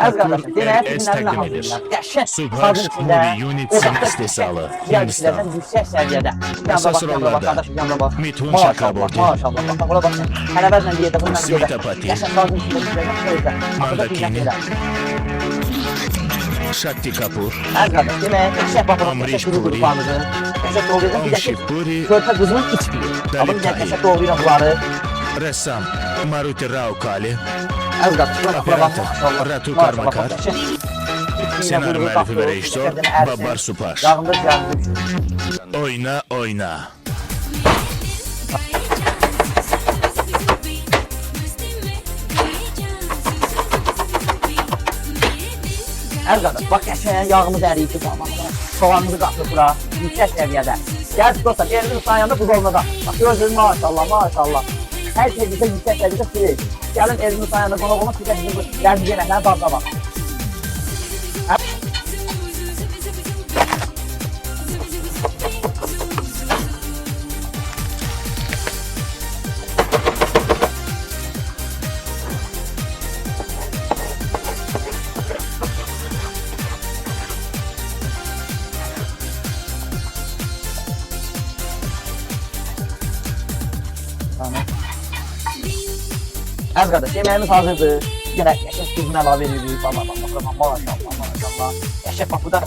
Az qardaşım, demək RS sizin təqdim nə edir. hazırlar? Qəşəng Subhash sazın içində, Movie Unit odaqda Sim istehsalı, cihazçilərdən yüksək səviyyədə. Əsas rollarda Mithun Chakraborty, Maşallah, bax, bura baxın. Hələ deyədə, bundan Smita Pati, qəşəng sazın içində yüksək Mandakini, Shakti Kapoor, Az qardaş, demək, qəşəng baxın, Amrish qəşəng Puri, qurbanıdır. Qəşəng doğrayacaq, bir Amshi də Puri, körpə qızının iç bilir. Adını Dalit qəşəng doğrayacaq bunları. rəssam Maruti Rao Kali, Az qardaş, bura bax, Operator maşallah. Ratu Maşallah, Karmakar, qəşəng. Senar müəllifi və rejissor Babar Supaş. Yağında cihazı. Oyna, oyna. Az qardaş, bax qəşəng yağımız əriyib ki, soğanımızı qatıb bura, yüksək səviyyədə. Gəl dostlar, elini sayanda bu roluna da. Bax görürsünüz, maşallah, maşallah. Hər şey bizə yüksək səviyyədə sürək. Gəlin elini sayanda qonaq olmaq sizə bizim bu lərzə yeməklərin dadına bax. Az qardaş, yeməyimiz hazırdır. Yenə qəşəng tuzunu əlavə edirik. Maşallah, maşallah. Qəşəng bax, bu da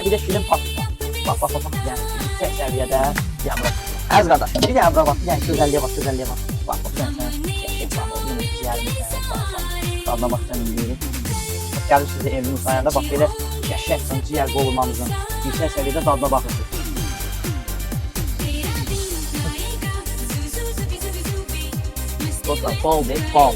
bir də şirin paprika. Bax, yəni yüksək səviyyədə yağmur. Az qardaş, bir də bura bax, yəni gözəlliyə bax, gözəlliyə bax. Bax, qəşəng bax, bunun ciyərimizə bax. Dadına baxsan indi. Gəlir sizə evinin sayanda bax, belə qəşəng ciyər qovurmamızın yüksək səviyyədə dadına baxırsınız. Dostlar, bol deyil, bol.